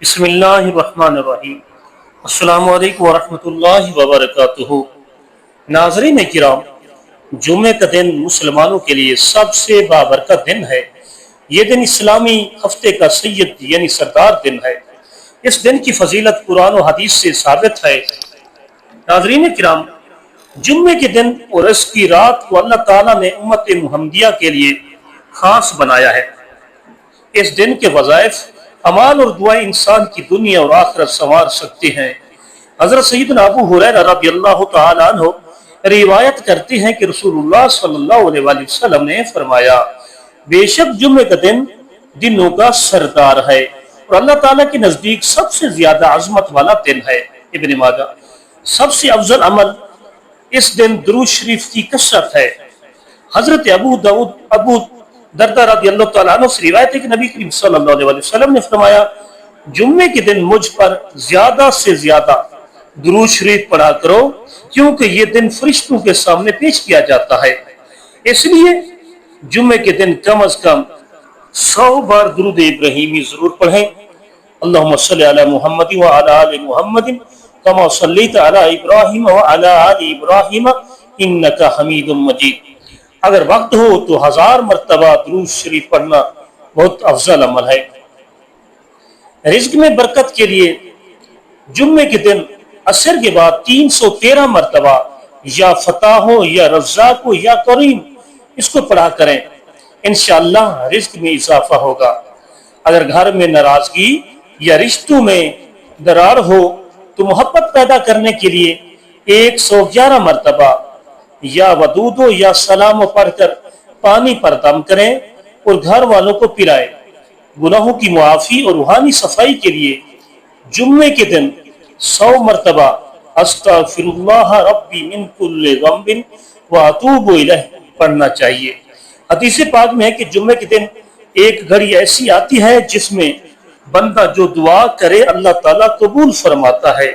بسم اللہ الرحمن الرحیم۔ السلام علیکم ورحمۃ اللہ وبرکاتہ۔ ناظرین کرام، جمعہ کا دن مسلمانوں کے لیے سب سے بابرکت دن ہے۔ یہ دن اسلامی ہفتے کا سید یعنی سردار دن ہے۔ اس دن کی فضیلت قرآن و حدیث سے ثابت ہے۔ ناظرین کرام، جمعے کے دن اور اس کی رات کو اللہ تعالیٰ نے امت محمدیہ کے لیے خاص بنایا ہے۔ اس دن کے وظائف، اعمال اور دعائیں انسان کی دنیا اور آخرت سنوار سکتے ہیں۔ حضرت سیدنا ابو ہریرہ رضی اللہ تعالیٰ عنہ روایت کرتے ہیں کہ رسول اللہ صلی اللہ علیہ وآلہ وسلم نے فرمایا، بے شک جمعہ کا دن دنوں کا سردار ہے اور اللہ تعالیٰ کے نزدیک سب سے زیادہ عظمت والا دن ہے۔ ابن ماجہ۔ سب سے افضل عمل اس دن درود شریف کی کثرت ہے۔ حضرت ابو دردہ رضی اللہ تعالیٰ عنہ سے روایت ہے کہ نبی کریم صلی اللہ علیہ وسلم نے فرمایا، جمعے کے دن مجھ پر زیادہ سے زیادہ درود شریف پڑھا کرو، کیونکہ یہ دن فرشتوں کے سامنے پیش کیا جاتا ہے۔ اس لیے جمعے کے دن کم از کم 100 بار درود ابراہیمی ضرور پڑھیں۔ اللہم صلی علی محمد وعلی آل محمد کما صلیت علی ابراہیم وعلی آل ابراہیم انک حمید مجید۔ اگر وقت ہو تو 1000 مرتبہ درود شریف پڑھنا بہت افضل عمل ہے۔ رزق میں برکت کے لیے جمعے کے دن عصر کے بعد 313 مرتبہ یا فتح ہو یا رزاق ہو یا کریم اس کو پڑھا کریں، انشاءاللہ رزق میں اضافہ ہوگا۔ اگر گھر میں ناراضگی یا رشتوں میں درار ہو تو محبت پیدا کرنے کے لیے 111 مرتبہ یا ودودو یا سلام پڑھ کر پانی پر دم کریں اور گھر والوں کو پلائیں۔ گناہوں کی معافی اور روحانی صفائی کے لیے جمعے کے دن 100 مرتبہ استغفر اللہ ربی من کل ذنب واتوب الیہ پڑھنا چاہیے۔ حدیث پاک میں ہے کہ جمعے کے دن ایک گھڑی ایسی آتی ہے جس میں بندہ جو دعا کرے اللہ تعالیٰ قبول فرماتا ہے۔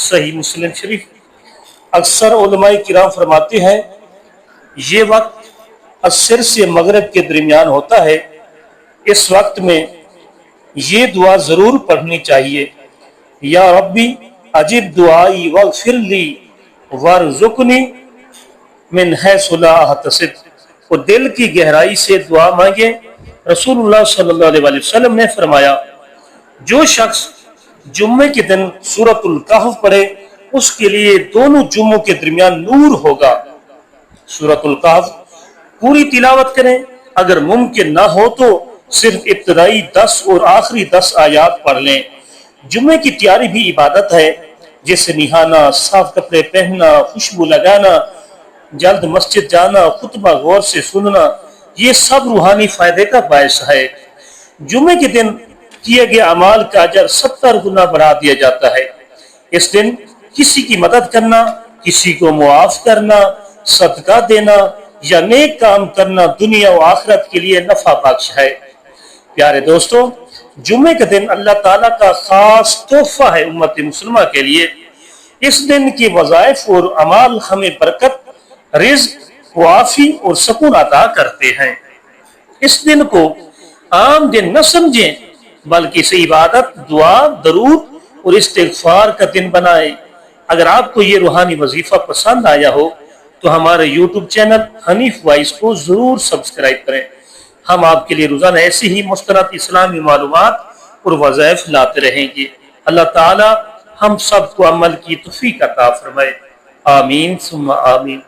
صحیح مسلم شریف۔ اکثر علماء کرام فرماتے ہیں یہ وقت عصر سے مغرب کے درمیان ہوتا ہے۔ اس وقت میں یہ دعا ضرور پڑھنی چاہیے، یا ربی اجب دعائی واغفر لی وارزقنی من حیث لا احتسب۔ اور دل کی گہرائی سے دعا مانگے۔ رسول اللہ صلی اللہ علیہ وآلہ وسلم نے فرمایا، جو شخص جمعے کے دن سورۃ الکہف پڑھے اس کے لیے دونوں جمعوں کے درمیان نور ہوگا۔ سورۃ الکہف پوری تلاوت کریں، اگر ممکن نہ ہو تو صرف ابتدائی 10 اور آخری 10 آیات پڑھ لیں۔ جمعے کی تیاری بھی عبادت ہے، جیسے نہانا، صاف کپڑے پہننا، خوشبو لگانا، جلد مسجد جانا، خطبہ غور سے سننا، یہ سب روحانی فائدے کا باعث ہے۔ جمعے کے دن کیے گئے اعمال کا اجر 70 گنا بڑھا دیا جاتا ہے۔ اس دن کسی کی مدد کرنا، کسی کو معاف کرنا، صدقہ دینا یا نیک کام کرنا دنیا و آخرت کے لیے نفع بخش ہے۔ پیارے دوستو، جمعے کا دن اللہ تعالیٰ کا خاص تحفہ ہے امت مسلمہ کے لیے۔ اس دن کے وظائف اور اعمال ہمیں برکت، رزق، معافی اور سکون عطا کرتے ہیں۔ اس دن کو عام دن نہ سمجھیں بلکہ اسے عبادت، دعا، درود اور استغفار کا دن بنائیں۔ اگر آپ کو یہ روحانی وظیفہ پسند آیا ہو تو ہمارے یوٹیوب چینل حنیف وائس کو ضرور سبسکرائب کریں۔ ہم آپ کے لیے روزانہ ایسی ہی مستند اسلامی معلومات اور وظائف لاتے رہیں گے۔ اللہ تعالی ہم سب کو عمل کی توفیق عطا فرمائے۔ آمین ثم آمین۔